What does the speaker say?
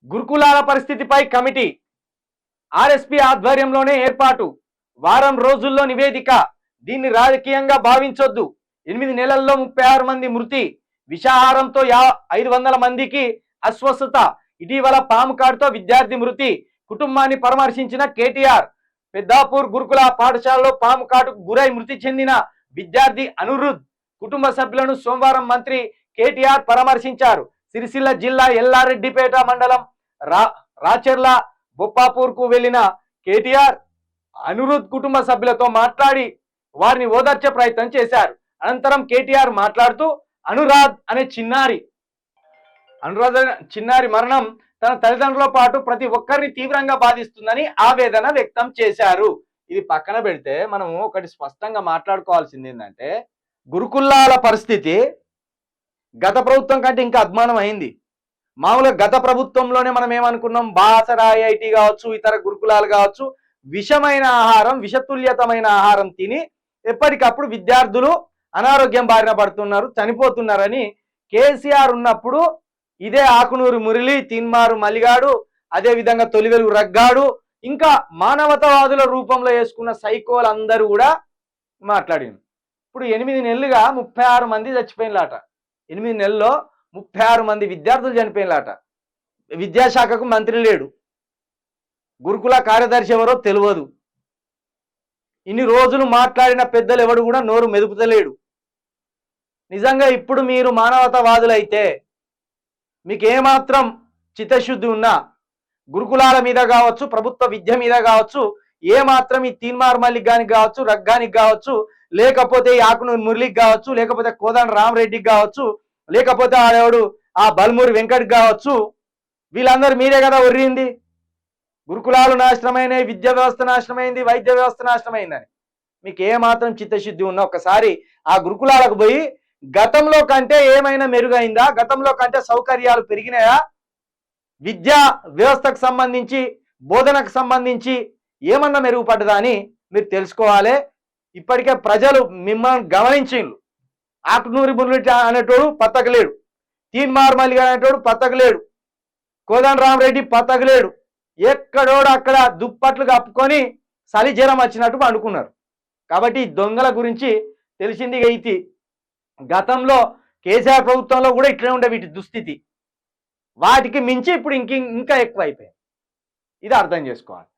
గురుకులాల పరిస్థితిపై committee RSP ఆధ్వర్యంలోనే ఏర్పాటు వారం రోజుల్లో నివేదిక దీన్ని రాజకీయంగా భావించొద్దు 8 నెలల్లో 36 మంది మృతి విషాహారంతో 500 మందికి అస్వస్థత ఇటీవల పాము కాటుతో విద్యార్థి మృతి కుటుంబాన్ని పరామర్శించిన కేటీఆర్ పెద్దాపూర్ గురుకుల పాఠశాలలో పాము కాటుకు గురై మృతి చెందిన విద్యార్థి అనురుద్ కుటుంబ సభ్యులను సోమవారం మంత్రి కేటీఆర్ పరామర్శించారు సిరిసిల్ల జిల్లా ఎల్లారెడ్డిపేట మండలం రాచెర్ల బొప్పాపూర్ కు వెళ్లిన కేటీఆర్ అనురుద్ కుటుంబ సభ్యులతో మాట్లాడి వారిని ఓదార్చే ప్రయత్నం చేశారు అనంతరం కేటీఆర్ మాట్లాడుతూ అనురాధ్ అనే చిన్నారి మరణం తన తల్లిదండ్రులతో పాటు ప్రతి ఒక్కరిని తీవ్రంగా బాధిస్తుందని ఆవేదన వ్యక్తం చేశారు. ఇది పక్కన పెడితే మనం ఒకటి స్పష్టంగా మాట్లాడుకోవాల్సింది ఏంటంటే గురుకులాల పరిస్థితి గత ప్రభుత్వం కంటే ఇంకా అధ్వానం అయింది. మామూలుగా గత ప్రభుత్వంలోనే మనం ఏమనుకున్నాం, బాసర ఐఐటి కావచ్చు, ఇతర గురుకులాలు కావచ్చు, విషమైన ఆహారం, విషతుల్యతమైన ఆహారం తిని ఎప్పటికప్పుడు విద్యార్థులు అనారోగ్యం బారిన పడుతున్నారు, చనిపోతున్నారని కేసీఆర్ ఉన్నప్పుడు ఇదే ఆకునూరు మురళి, తిన్మారు మల్లిగాడు, అదే విధంగా తొలివెలుగు రగ్గాడు, ఇంకా మానవతావాదుల రూపంలో వేసుకున్న సైకోలు అందరూ కూడా మాట్లాడింది. ఇప్పుడు 8 నెలలుగా 36 మంది చచ్చిపోయినలాట. 8 నెలల్లో 36 మంది విద్యార్థులు చనిపోయినలాట. విద్యాశాఖకు మంత్రి లేడు, గురుకుల కార్యదర్శి ఎవరో తెలియదు, ఇన్ని రోజులు మాట్లాడిన పెద్దలు ఎవడు కూడా నోరు మెదుపుతలేడు. నిజంగా ఇప్పుడు మీరు మానవతావాదులైతే మీకు ఏమాత్రం చిత్తశుద్ధి ఉన్నా గురుకులాల మీద కావచ్చు, ప్రభుత్వ విద్య మీద కావచ్చు, ఏమాత్రం ఈ తీన్మార్ మల్లిక్ గానికి కావచ్చు, రగ్గానికి కావచ్చు, లేకపోతే ఈ ఆకునూరు మురళికి కావచ్చు, లేకపోతే కోదండ రామరెడ్డికి కావచ్చు, లేకపోతే ఆడేవాడు ఆ బల్మూరి వెంకట్ కావచ్చు, వీళ్ళందరూ మీరే కదా ఒర్రింది. గురుకులాలు నాశనమైనవి, విద్యా వ్యవస్థ నాశనమైంది, వైద్య వ్యవస్థ నాశనమైందని. మీకు ఏమాత్రం చిత్తశుద్ధి ఉన్నా ఒకసారి ఆ గురుకులాలకు పోయి గతంలో కంటే ఏమైనా మెరుగైందా, గతంలో కంటే సౌకర్యాలు పెరిగినాయా, విద్యా వ్యవస్థకు సంబంధించి బోధనకు సంబంధించి ఏమన్నా మెరుగుపడ్డదా అని మీరు తెలుసుకోవాలి. ఇప్పటికే ప్రజలు మిమ్మల్ని గమనించిండ్రు. ఆకునూరి మురళి అనేటోడు పత్తకలేడు, తీన్మార్ మల్లిగా అనేటోడు పత్తకలేడు, కోదండ రామరెడ్డి పత్తకలేడు, ఎక్కడోడు అక్కడ దుప్పట్లు కప్పుకొని చలి జ్వరం వచ్చినట్టు అనుకున్నారు. కాబట్టి దొంగల గురించి తెలిసింది. అయితే గతంలో కేసీఆర్ ప్రభుత్వంలో కూడా ఇట్లనే ఉండే వీటి దుస్థితి, వాటికి మించి ఇప్పుడు ఇంకా ఎక్కువ అయిపోయింది. ఇది అర్థం చేసుకోవాలి.